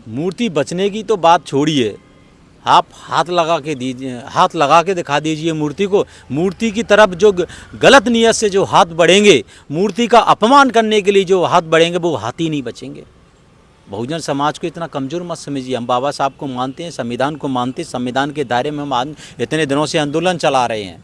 मूर्ति बचने की तो बात छोड़िए, आप हाथ लगा के दीजिए, हाथ लगा के दिखा दीजिए मूर्ति को। मूर्ति की तरफ जो गलत नीयत से जो हाथ बढ़ेंगे, मूर्ति का अपमान करने के लिए जो हाथ बढ़ेंगे, वो हाथ ही नहीं बचेंगे। बहुजन समाज को इतना कमज़ोर मत समझिए। हम बाबा साहब को मानते हैं, संविधान को मानते हैं। संविधान के दायरे में हम आज इतने दिनों से आंदोलन चला रहे हैं,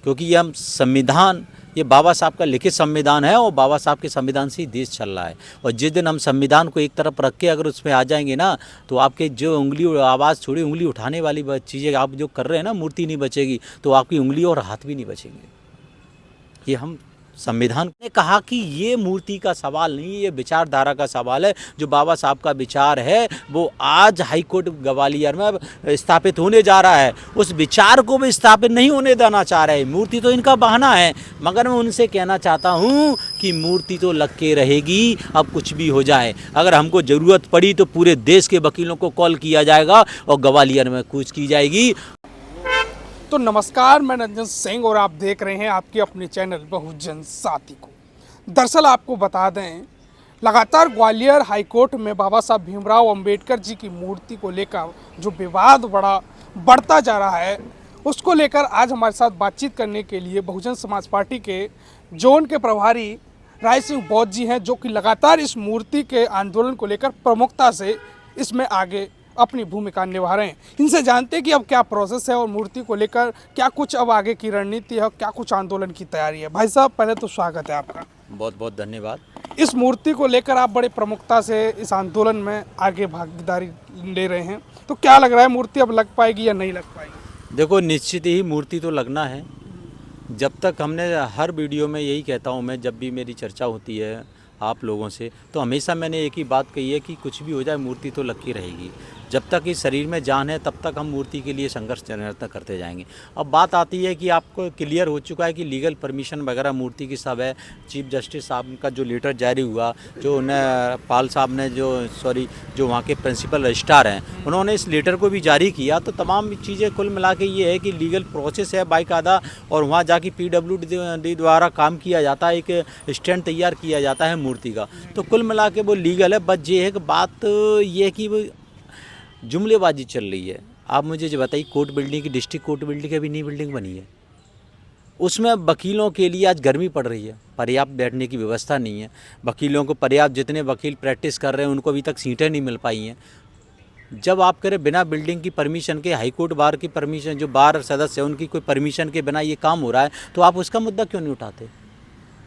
क्योंकि ये हम संविधान, ये बाबा साहब का लिखित संविधान है और बाबा साहब के संविधान से ही देश चल रहा है। और जिस दिन हम संविधान को एक तरफ रख के अगर उस पर आ जाएंगे ना, तो आपके जो उंगली आवाज़ छोड़ी, उंगली उठाने वाली चीज़ें आप जो कर रहे हैं ना, मूर्ति नहीं बचेगी, तो आपकी उंगली और हाथ भी नहीं बचेंगे। ये हम संविधान ने कहा कि ये मूर्ति का सवाल नहीं, ये विचारधारा का सवाल है। जो बाबा साहब का विचार है वो आज हाई कोर्ट ग्वालियर में स्थापित होने जा रहा है। उस विचार को भी स्थापित नहीं होने देना चाह रहे। मूर्ति तो इनका बहाना है, मगर मैं उनसे कहना चाहता हूँ कि मूर्ति तो लग के रहेगी, अब कुछ भी हो जाए। अगर हमको ज़रूरत पड़ी तो पूरे देश के वकीलों को कॉल किया जाएगा और ग्वालियर में कूच की जाएगी। तो नमस्कार, मैं रंजन सिंह और आप देख रहे हैं आपके अपने चैनल बहुजन साथी को। दरअसल आपको बता दें, लगातार ग्वालियर हाईकोर्ट में बाबा साहब भीमराव अंबेडकर जी की मूर्ति को लेकर जो विवाद बढ़ता जा रहा है, उसको लेकर आज हमारे साथ बातचीत करने के लिए बहुजन समाज पार्टी के जोन के प्रभारी राय सिंह बौद्ध जी हैं, जो कि लगातार इस मूर्ति के आंदोलन को लेकर प्रमुखता से इसमें आगे अपनी भूमिका निभा रहे हैं। इनसे जानते हैं कि अब क्या प्रोसेस है और मूर्ति को लेकर क्या कुछ अब आगे की रणनीति है और क्या कुछ आंदोलन की तैयारी है। भाई साहब, पहले तो स्वागत है आपका। बहुत बहुत धन्यवाद। इस मूर्ति को लेकर आप बड़े प्रमुखता से इस आंदोलन में आगे भागीदारी ले रहे हैं, तो क्या लग रहा है, मूर्ति अब लग पाएगी या नहीं लग पाएगी? देखो, निश्चित ही मूर्ति तो लगना है। जब तक हमने हर वीडियो में यही कहता हूँ मैं, जब भी मेरी चर्चा होती है आप लोगों से, तो हमेशा मैंने एक ही बात कही है कि कुछ भी हो जाए मूर्ति तो लग के रहेगी। जब तक इस शरीर में जान है तब तक हम मूर्ति के लिए संघर्ष निरंतर करते जाएंगे। अब बात आती है कि आपको क्लियर हो चुका है कि लीगल परमिशन वगैरह मूर्ति की सब है। चीफ जस्टिस साहब का जो लेटर जारी हुआ, जो उन्हें पाल साहब ने जो वहाँ के प्रिंसिपल रजिस्ट्रार हैं, उन्होंने इस लेटर को भी जारी किया। तो तमाम चीज़ें कुल मिला के ये है कि लीगल प्रोसेस है बाकायदा, और वहाँ जाके PWD द्वारा काम किया जाता है, एक स्टैंड तैयार किया जाता है मूर्ति का। तो कुल मिला के वो लीगल है। बस ये है कि बात ये है कि वो जुमलेबाजी चल रही है। आप मुझे जो बताइए, कोर्ट बिल्डिंग की, डिस्ट्रिक्ट कोर्ट बिल्डिंग की अभी नई बिल्डिंग बनी है, उसमें वकीलों के लिए आज गर्मी पड़ रही है, पर्याप्त बैठने की व्यवस्था नहीं है। वकीलों को पर्याप्त, जितने वकील प्रैक्टिस कर रहे हैं उनको अभी तक सीटें नहीं मिल पाई हैं। जब आप करें बिना बिल्डिंग की परमिशन के, हाई कोर्ट बार की परमिशन, जो बार सदस्य हैं उनकी कोई परमिशन के बिना ये काम हो रहा है, तो आप उसका मुद्दा क्यों नहीं उठाते?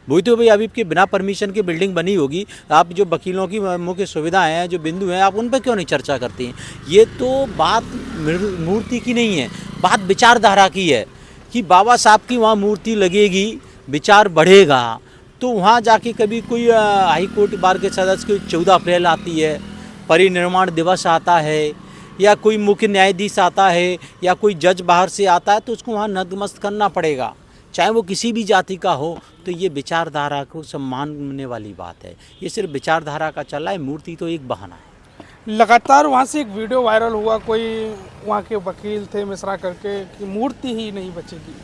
वही तो भाई, अभी के बिना परमिशन की बिल्डिंग बनी होगी, आप जो वकीलों की मुख्य सुविधाएं हैं, जो बिंदु हैं, आप उन पर क्यों नहीं चर्चा करती हैं? ये तो बात मूर्ति की नहीं है, बात विचारधारा की है कि बाबा साहब की वहाँ मूर्ति लगेगी, विचार बढ़ेगा। तो वहाँ जाके कभी कोई हाई कोर्ट बार के सदस्य की 14 अप्रैल आती है, परिनिर्माण दिवस आता है, या कोई मुख्य न्यायाधीश आता है, या कोई जज बाहर से आता है, तो उसको वहाँ नतमस्तक करना पड़ेगा, चाहे वो किसी भी जाति का हो। तो ये विचारधारा को सम्मानने वाली बात है। ये सिर्फ विचारधारा का चल रहा है, मूर्ति तो एक बहाना है। लगातार वहाँ से एक वीडियो वायरल हुआ, कोई वहाँ के वकील थे मिश्रा करके, कि मूर्ति ही नहीं बचेगी।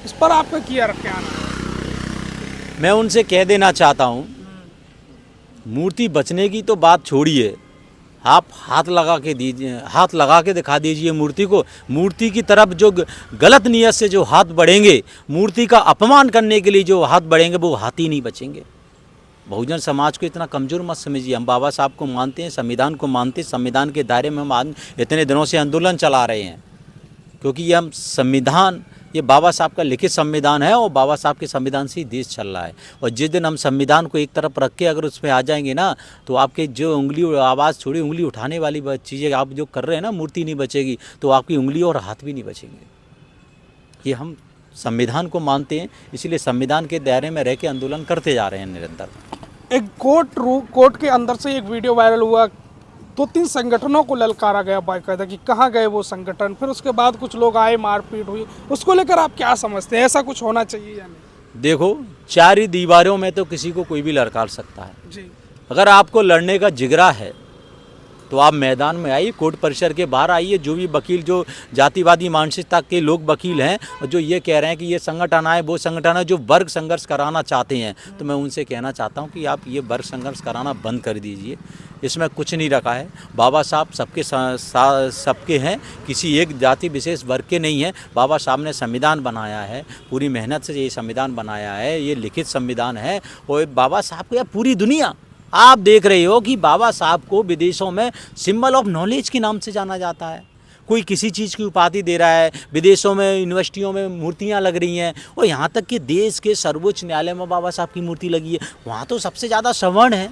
इस पर आपका क्या कहना है? मैं उनसे कह देना चाहता हूँ, मूर्ति बचने की तो बात छोड़िए, आप हाथ लगा के दीजिए, हाथ लगा के दिखा दीजिए मूर्ति को। मूर्ति की तरफ जो गलत नीयत से जो हाथ बढ़ेंगे, मूर्ति का अपमान करने के लिए जो हाथ बढ़ेंगे, वो हाथ ही नहीं बचेंगे। बहुजन समाज को इतना कमज़ोर मत समझिए। हम बाबा साहब को मानते हैं, संविधान को मानते हैं। संविधान के दायरे में हम आज इतने दिनों से आंदोलन चला रहे हैं, क्योंकि ये हम संविधान, ये बाबा साहब का लिखित संविधान है और बाबा साहब के संविधान से ही देश चल रहा है। और जिस दिन हम संविधान को एक तरफ रख के अगर उस पर आ जाएंगे ना, तो आपके जो उंगली आवाज़ छोड़ी, उंगली उठाने वाली चीज़ें आप जो कर रहे हैं ना, मूर्ति नहीं बचेगी, तो आपकी उंगली और हाथ भी नहीं बचेंगे। ये हम संविधान को मानते हैं, इसीलिए संविधान के दायरे में रह के आंदोलन करते जा रहे हैं निरंतर। एक कोर्ट के अंदर से एक वीडियो वायरल हुआ, 2-3 संगठनों को ललकारा गया बाकायदा कि कहाँ गए वो संगठन। फिर उसके बाद कुछ लोग आए, मारपीट हुई। उसको लेकर आप क्या समझते हैं, ऐसा कुछ होना चाहिए या नहीं? देखो, 4 ही दीवारों में तो किसी को कोई भी लड़का सकता है जी। अगर आपको लड़ने का जिगरा है तो आप मैदान में आइए, कोर्ट परिसर के बाहर आइए। जो भी वकील, जो जातिवादी मानसिकता के लोग वकील हैं और जो ये कह रहे हैं कि ये संगठन आए, वो संगठन है, जो वर्ग संघर्ष कराना चाहते हैं, तो मैं उनसे कहना चाहता हूँ कि आप ये वर्ग संघर्ष कराना बंद कर दीजिए। इसमें कुछ नहीं रखा है। बाबा साहब सबके हैं, किसी एक जाति विशेष वर्ग के नहीं हैं। बाबा साहब ने संविधान बनाया है, पूरी मेहनत से ये संविधान बनाया है, ये लिखित संविधान है। और बाबा साहब को पूरी दुनिया आप देख रहे हो कि बाबा साहब को विदेशों में सिंबल ऑफ नॉलेज के नाम से जाना जाता है। कोई किसी चीज़ की उपाधि दे रहा है, विदेशों में यूनिवर्सिटियों में मूर्तियां लग रही हैं, और यहाँ तक कि देश के सर्वोच्च न्यायालय में बाबा साहब की मूर्ति लगी है। वहाँ तो सबसे ज़्यादा सवर्ण है,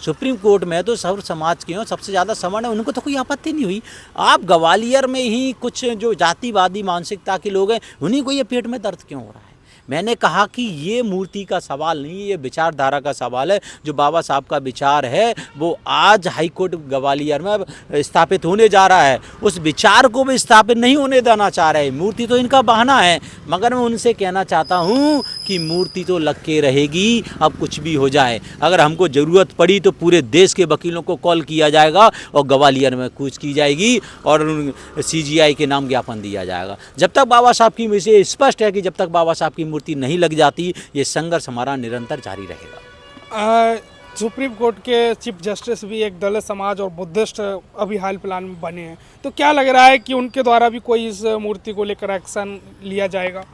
सुप्रीम कोर्ट में तो सर्व समाज के हो, सबसे ज़्यादा सवर्ण है, उनको तो कोई आपत्ति नहीं हुई। आप ग्वालियर में ही कुछ जो जातिवादी मानसिकता के लोग हैं, उन्हीं को ये पेट में दर्द क्यों हो रहा है? मैंने कहा कि ये मूर्ति का सवाल नहीं, ये विचारधारा का सवाल है। जो बाबा साहब का विचार है वो आज हाई कोर्ट ग्वालियर में स्थापित होने जा रहा है, उस विचार को भी स्थापित नहीं होने देना चाह रहे। मूर्ति तो इनका बहाना है, मगर मैं उनसे कहना चाहता हूँ कि मूर्ति तो लग के रहेगी, अब कुछ भी हो जाए। अगर हमको ज़रूरत पड़ी तो पूरे देश के वकीलों को कॉल किया जाएगा और ग्वालियर में कूच की जाएगी और CGI के नाम ज्ञापन दिया जाएगा। जब तक बाबा साहब की विषय स्पष्ट है कि जब तक बाबा साहब की मूर्ति नहीं लग जाती, ये संघर्ष हमारा निरंतर जारी रहेगा। सुप्रीम कोर्ट के चीफ जस्टिस भी एक दलित समाज और बुद्धिस्ट अभी हाल फिलहाल में बने हैं, तो क्या लग रहा है कि उनके द्वारा भी कोई इस मूर्ति को लेकर एक्शन लिया जाएगा?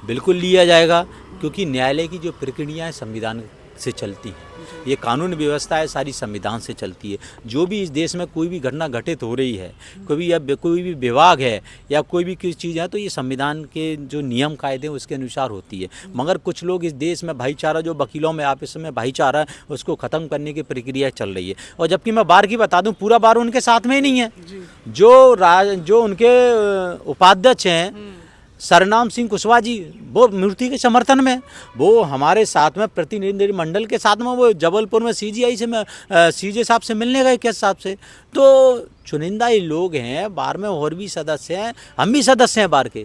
बिल्कुल लिया जाएगा, क्योंकि न्यायालय की जो प्रक्रियाएं संविधान से चलती हैं, ये कानून व्यवस्था है सारी संविधान से चलती है। जो भी इस देश में कोई भी घटना घटित हो रही है, कोई भी विभाग है या कोई भी किसी चीज़ है, तो ये संविधान के जो नियम कायदे हैं उसके अनुसार होती है। मगर कुछ लोग इस देश में भाईचारा, जो वकीलों में आपस में भाईचारा है, उसको ख़त्म करने की प्रक्रिया चल रही है। और जबकि मैं बार की बता दूँ, पूरा बार उनके साथ में ही नहीं है। जो उनके उपाध्यक्ष हैं सरनाम सिंह कुशवाहा जी, वो मूर्ति के समर्थन में, वो हमारे साथ में प्रतिनिधिमंडल के साथ में वो जबलपुर में CGI से CJ साहब से मिलने गए, किस साहब से। तो चुनिंदा ये लोग हैं, बार में और भी सदस्य हैं, हम भी सदस्य हैं बार के।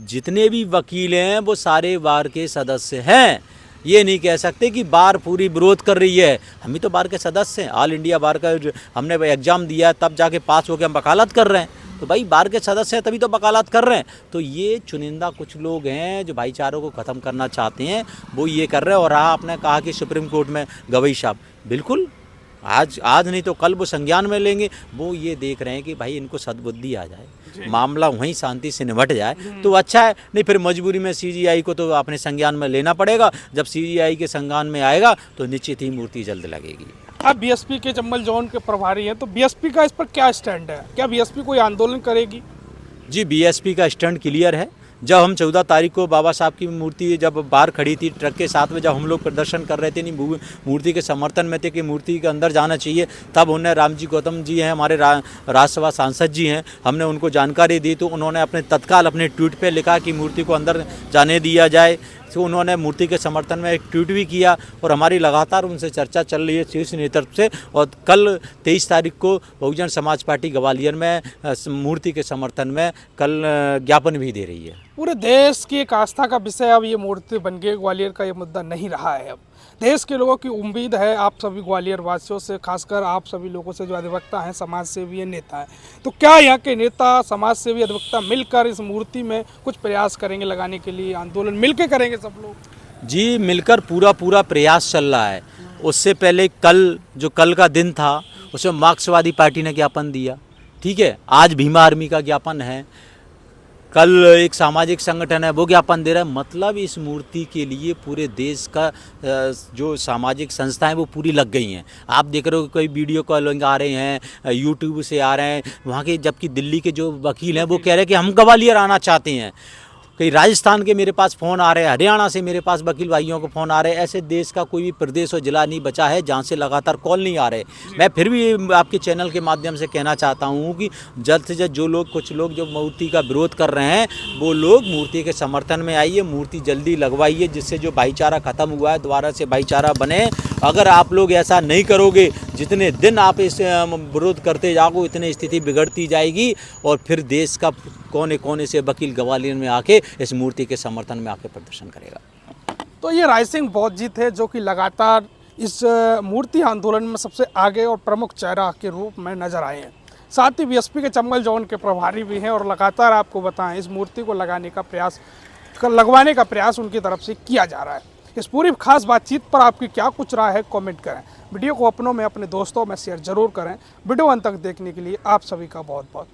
जितने भी वकील हैं वो सारे बार के सदस्य हैं। ये नहीं कह सकते कि बार पूरी विरोध कर रही है। हम भी तो बार के सदस्य हैं। ऑल इंडिया बार का हमने एग्ज़ाम दिया, तब जाके पास होकर हम वकालत कर रहे हैं। तो भाई बार के सदस्य हैं तभी तो वकालत कर रहे हैं। तो ये चुनिंदा कुछ लोग हैं जो भाईचारों को ख़त्म करना चाहते हैं, वो ये कर रहे हैं। और आपने कहा कि सुप्रीम कोर्ट में गवई साहब, बिल्कुल आज नहीं तो कल वो संज्ञान में लेंगे। वो ये देख रहे हैं कि भाई इनको सद्बुद्धि आ जाए, मामला वहीं शांति से निपट जाए तो अच्छा है। नहीं फिर मजबूरी में CGI को तो अपने संज्ञान में लेना पड़ेगा। जब CGI के संज्ञान में आएगा तो निश्चित ही मूर्ति जल्द लगेगी। आप BSP के चंबल जोन के प्रभारी हैं, तो BSP का इस पर क्या स्टैंड है? क्या BSP कोई आंदोलन करेगी? जी, BSP का स्टैंड क्लियर है। जब हम 14 तारीख को बाबा साहब की मूर्ति जब बाहर खड़ी थी ट्रक के साथ में, जब हम लोग प्रदर्शन कर रहे थे, नहीं मूर्ति के समर्थन में थे कि मूर्ति के अंदर जाना चाहिए, तब उन्हें रामजी गौतम जी हैं, हमारे राज्यसभा सांसद जी हैं, हमने उनको जानकारी दी तो उन्होंने तत्काल अपने ट्वीट पे लिखा कि मूर्ति को अंदर जाने दिया जाए। तो उन्होंने मूर्ति के समर्थन में एक ट्वीट भी किया और हमारी लगातार उनसे चर्चा चल रही है शीर्ष नेतृत्व से। और कल 23 तारीख को बहुजन समाज पार्टी ग्वालियर में मूर्ति के समर्थन में कल ज्ञापन भी दे रही है। पूरे देश की एक आस्था का विषय अब ये मूर्ति बन गई। ग्वालियर का ये मुद्दा नहीं रहा है। अब देश के लोगों की उम्मीद है आप सभी ग्वालियर वासियों से, खासकर आप सभी लोगों से जो अधिवक्ता हैं, समाज सेवी नेता हैं, तो क्या यहाँ के नेता, समाज सेवी, अधिवक्ता मिलकर इस मूर्ति में कुछ प्रयास करेंगे लगाने के लिए? आंदोलन मिलकर करेंगे सब लोग? जी, मिलकर पूरा प्रयास चल रहा है। उससे पहले कल का दिन था, उसमें मार्क्सवादी पार्टी ने ज्ञापन दिया, ठीक है। आज भीमा आर्मी का ज्ञापन है, कल एक सामाजिक संगठन है वो ज्ञापन दे रहा है। मतलब इस मूर्ति के लिए पूरे देश का जो सामाजिक संस्थाएं वो पूरी लग गई हैं। आप देख रहे हो कोई वीडियो कॉलिंग आ रहे हैं, यूट्यूब से आ रहे हैं वहाँ के, जबकि दिल्ली के जो वकील हैं वो कह रहे हैं कि हम ग्वालियर आना चाहते हैं। कई राजस्थान के मेरे पास फ़ोन आ रहे हैं, हरियाणा से मेरे पास वकील भाइयों को फ़ोन आ रहे हैं। ऐसे देश का कोई भी प्रदेश और ज़िला नहीं बचा है जहाँ से लगातार कॉल नहीं आ रहे। मैं फिर भी आपके चैनल के माध्यम से कहना चाहता हूँ कि जल्द से जल्द कुछ लोग जो मूर्ति का विरोध कर रहे हैं वो लोग मूर्ति के समर्थन में आइए, मूर्ति जल्दी लगवाइए, जिससे जो भाईचारा ख़त्म हुआ है दोबारा से भाईचारा बने। अगर आप लोग ऐसा नहीं करोगे, जितने दिन आप इस विरोध करते जाओगे उतनी स्थिति बिगड़ती जाएगी और फिर देश का कोने कोने से वकील ग्वालियर में आके इस मूर्ति के समर्थन में आके प्रदर्शन करेगा। तो ये राय सिंह बौद्ध जी थे जो कि लगातार इस मूर्ति आंदोलन में सबसे आगे और प्रमुख चेहरा के रूप में नजर आए हैं। साथ ही बीएसपी के चंबल जोन के प्रभारी भी हैं और लगातार आपको बताएं इस मूर्ति को लगवाने का प्रयास उनकी तरफ से किया जा रहा है। इस पूरी खास बातचीत पर आपकी क्या कुछ राय है, कमेंट करें। वीडियो को अपनों में, अपने दोस्तों में शेयर जरूर करें। वीडियो अंत तक देखने के लिए आप सभी का बहुत बहुत